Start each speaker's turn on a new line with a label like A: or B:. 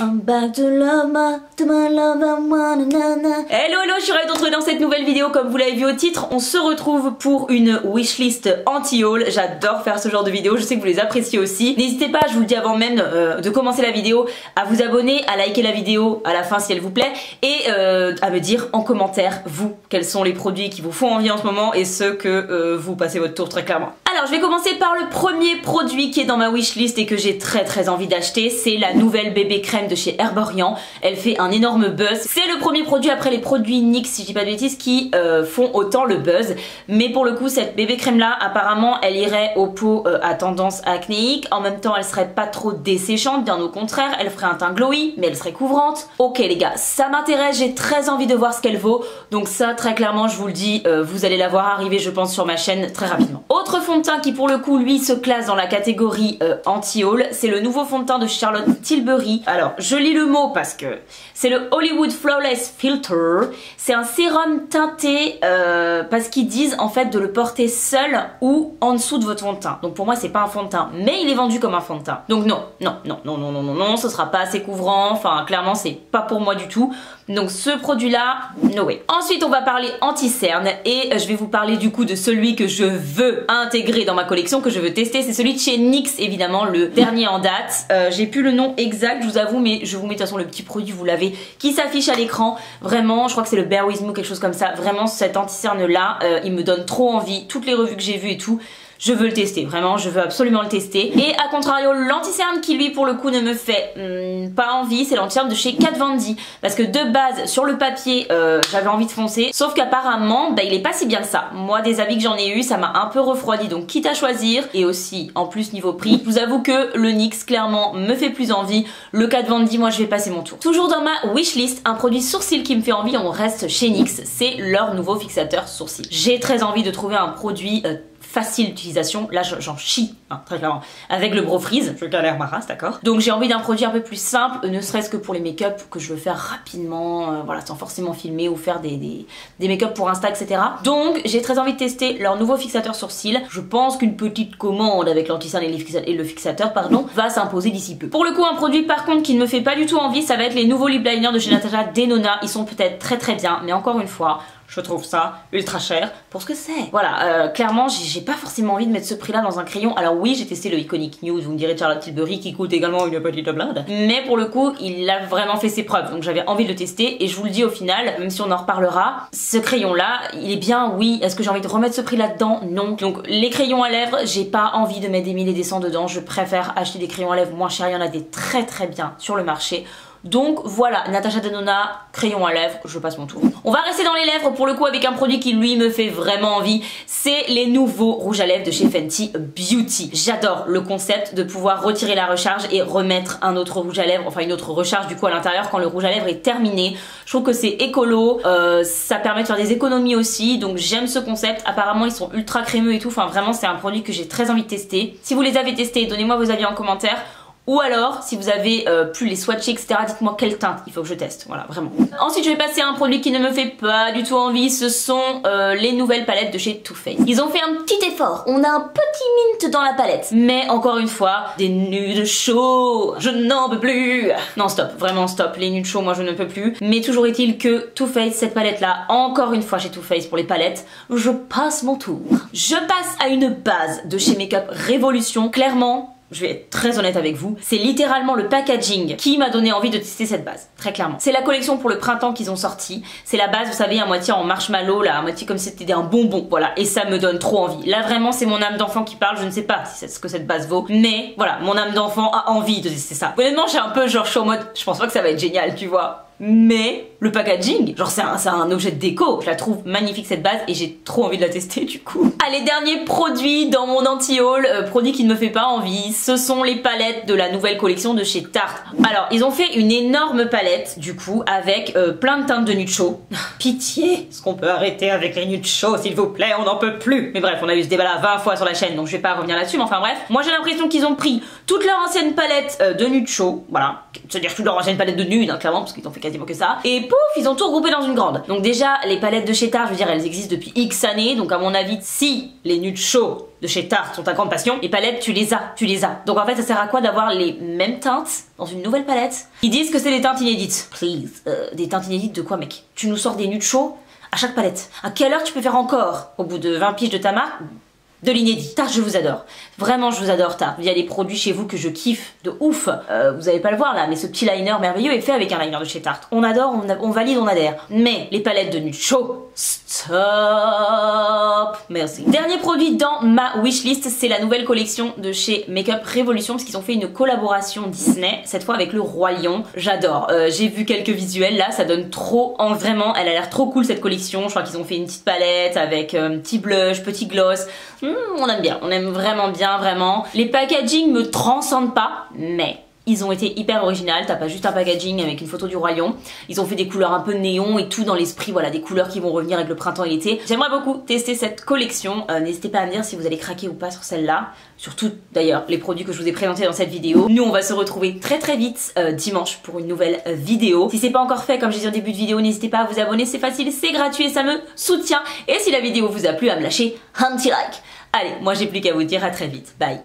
A: I'm back to love my love, Hello, je suis ravie de vous retrouver dans cette nouvelle vidéo. Comme vous l'avez vu au titre, on se retrouve pour une wishlist anti-haul. J'adore faire ce genre de vidéo, je sais que vous les appréciez aussi. N'hésitez pas, je vous le dis avant même de commencer la vidéo, à vous abonner, à liker la vidéo à la fin si elle vous plaît, et à me dire en commentaire, vous, quels sont les produits qui vous font envie en ce moment et ceux que vous passez votre tour très clairement. Alors je vais commencer par le premier produit qui est dans ma wishlist et que j'ai très envie d'acheter. C'est la nouvelle bébé crème de chez Herborian. Elle fait un énorme buzz. C'est le premier produit après les produits NYX, si je dis pas de bêtises, qui font autant le buzz. Mais pour le coup, cette bébé crème là, apparemment elle irait aux peaux à tendance acnéique. En même temps elle serait pas trop desséchante, bien au contraire. Elle ferait un teint glowy, mais elle serait couvrante. Ok les gars, ça m'intéresse, j'ai très envie de voir ce qu'elle vaut. Donc ça, très clairement, je vous le dis, vous allez la voir arriver je pense sur ma chaîne très rapidement. Autre fond de teint qui pour le coup lui se classe dans la catégorie anti-haul, c'est le nouveau fond de teint de Charlotte Tilbury. Alors je lis le mot parce que c'est le Hollywood Flawless Filter. C'est un sérum teinté parce qu'ils disent en fait de le porter seul ou en dessous de votre fond de teint. Donc pour moi c'est pas un fond de teint, mais il est vendu comme un fond de teint. Donc non, ce sera pas assez couvrant, enfin clairement c'est pas pour moi du tout. Donc ce produit là, no way. Ensuite on va parler anti-cerne et je vais vous parler du coup de celui que je veux intégrer dans ma collection, que je veux tester. C'est celui de chez NYX évidemment, le dernier en date. J'ai plus le nom exact je vous avoue, mais je vous mets de toute façon le petit produit, vous l'avez, qui s'affiche à l'écran. Vraiment, je crois que c'est le Bear With Me, quelque chose comme ça. Vraiment cet anti-cerne là, il me donne trop envie. Toutes les revues que j'ai vues et tout, je veux le tester, vraiment, je veux absolument le tester. Et à contrario, l'anti-cerne qui lui pour le coup ne me fait pas envie, c'est l'anti-cerne de chez Kat Von D. Parce que de base, sur le papier, j'avais envie de foncer. Sauf qu'apparemment, bah, il est pas si bien que ça. Moi, des avis que j'en ai eu, ça m'a un peu refroidi. Donc quitte à choisir, et aussi en plus niveau prix, je vous avoue que le NYX clairement me fait plus envie. Le Kat Von D, moi je vais passer mon tour. Toujours dans ma wishlist, un produit sourcil qui me fait envie, on reste chez NYX, c'est leur nouveau fixateur sourcil. J'ai très envie de trouver un produit facile d'utilisation, là j'en chie, hein, très clairement, avec le Brow Freeze, je galère ma race, d'accord. Donc j'ai envie d'un produit un peu plus simple, ne serait-ce que pour les make-up que je veux faire rapidement, voilà, sans forcément filmer ou faire des make-up pour Insta, etc. Donc j'ai très envie de tester leur nouveau fixateur sourcil. Je pense qu'une petite commande avec l'anti-cerne et le fixateur, pardon, va s'imposer d'ici peu. Pour le coup, un produit par contre qui ne me fait pas du tout envie, ça va être les nouveaux lip liners de chez Natasha Denona. Ils sont peut-être très bien, mais encore une fois, je trouve ça ultra cher pour ce que c'est. Voilà, clairement, j'ai pas forcément envie de mettre ce prix-là dans un crayon. Alors oui, j'ai testé le Iconic News, vous me direz, de Charlotte Tilbury, qui coûte également une petite blinde. Mais pour le coup, il a vraiment fait ses preuves. Donc j'avais envie de le tester. Et je vous le dis au final, même si on en reparlera, ce crayon-là, il est bien, oui. Est-ce que j'ai envie de remettre ce prix là-dedans? Non. Donc les crayons à lèvres, j'ai pas envie de mettre des 1000 et des 100 dedans. Je préfère acheter des crayons à lèvres moins chers. Il y en a des très bien sur le marché. Donc voilà, Natasha Denona, crayon à lèvres, je passe mon tour. On va rester dans les lèvres pour le coup avec un produit qui lui me fait vraiment envie. C'est les nouveaux rouges à lèvres de chez Fenty Beauty. J'adore le concept de pouvoir retirer la recharge et remettre un autre rouge à lèvres, enfin une autre recharge du coup à l'intérieur quand le rouge à lèvres est terminé. Je trouve que c'est écolo, ça permet de faire des économies aussi, donc j'aime ce concept. Apparemment ils sont ultra crémeux et tout, enfin vraiment c'est un produit que j'ai très envie de tester. Si vous les avez testés, donnez-moi vos avis en commentaire. Ou alors, si vous avez plus les swatchs, etc., dites-moi quelle teinte il faut que je teste. Voilà, vraiment. Ensuite, je vais passer à un produit qui ne me fait pas du tout envie. Ce sont les nouvelles palettes de chez Too Faced. Ils ont fait un petit effort. On a un petit mint dans la palette. Mais encore une fois, des nudes chauds. Je n'en peux plus. Non, stop. Vraiment, stop. Les nudes chauds, moi, je ne peux plus. Mais toujours est-il que Too Faced, cette palette-là, encore une fois chez Too Faced pour les palettes, je passe mon tour. Je passe à une base de chez Makeup Revolution. Clairement, je vais être très honnête avec vous, c'est littéralement le packaging qui m'a donné envie de tester cette base, très clairement. C'est la collection pour le printemps qu'ils ont sorti, c'est la base, vous savez, à moitié en marshmallow, là, à moitié comme si c'était un bonbon, voilà, et ça me donne trop envie. Là vraiment c'est mon âme d'enfant qui parle, je ne sais pas si c'est ce que cette base vaut, mais voilà, mon âme d'enfant a envie de tester ça. Honnêtement j'ai un peu genre, je suis en mode, je pense pas que ça va être génial, tu vois. Mais le packaging, genre c'est un objet de déco, je la trouve magnifique cette base et j'ai trop envie de la tester du coup. Allez, dernier produit dans mon anti-haul, produit qui ne me fait pas envie, ce sont les palettes de la nouvelle collection de chez Tarte. Alors ils ont fait une énorme palette du coup avec plein de teintes de nude chaud. Pitié, est-ce qu'on peut arrêter avec les nudes chauds s'il vous plaît, on n'en peut plus. Mais bref, on a eu ce débat là 20 fois sur la chaîne donc je vais pas revenir là-dessus, mais enfin bref. Moi j'ai l'impression qu'ils ont pris toute leur ancienne palette de nude chaud, voilà, c'est-à-dire toute leur ancienne palette de nude hein, clairement parce qu'ils ont fait quasiment que ça. Et pouf, ils ont tout regroupé dans une grande. Donc déjà, les palettes de chez Tarte, je veux dire, elles existent depuis X années. Donc à mon avis, si les nudes chauds de chez Tarte sont ta grande passion. Les palettes, tu les as. Donc en fait, ça sert à quoi d'avoir les mêmes teintes dans une nouvelle palette? Ils disent que c'est des teintes inédites. Please. Des teintes inédites de quoi, mec? Tu nous sors des nudes chauds à chaque palette. À quelle heure tu peux faire encore, au bout de 20 piges de ta marque, de l'inédit? Tarte, je vous adore. Vraiment, je vous adore, Tarte. Il y a des produits chez vous que je kiffe de ouf. Vous allez pas le voir là, mais ce petit liner merveilleux est fait avec un liner de chez Tarte. On adore, on valide, on adhère. Mais les palettes de nude chaud, stop. Merci. Dernier produit dans ma wishlist, c'est la nouvelle collection de chez Makeup Revolution, parce qu'ils ont fait une collaboration Disney, cette fois avec le Roi Lion. J'adore. J'ai vu quelques visuels là, ça donne trop en vraiment. Elle a l'air trop cool cette collection. Je crois qu'ils ont fait une petite palette avec petit blush, petit gloss. On aime bien, on aime vraiment bien, vraiment. Les packaging me transcendent pas, mais ils ont été hyper originaux. T'as pas juste un packaging avec une photo du Roi Lion. Ils ont fait des couleurs un peu néon et tout dans l'esprit, voilà, des couleurs qui vont revenir avec le printemps et l'été. J'aimerais beaucoup tester cette collection. N'hésitez pas à me dire si vous allez craquer ou pas sur celle-là. Surtout d'ailleurs les produits que je vous ai présentés dans cette vidéo. Nous on va se retrouver très vite dimanche pour une nouvelle vidéo. Si c'est pas encore fait, comme j'ai dit au début de vidéo, n'hésitez pas à vous abonner, c'est facile, c'est gratuit et ça me soutient. Et si la vidéo vous a plu, à me lâcher un petit like. Allez, moi j'ai plus qu'à vous dire à très vite. Bye.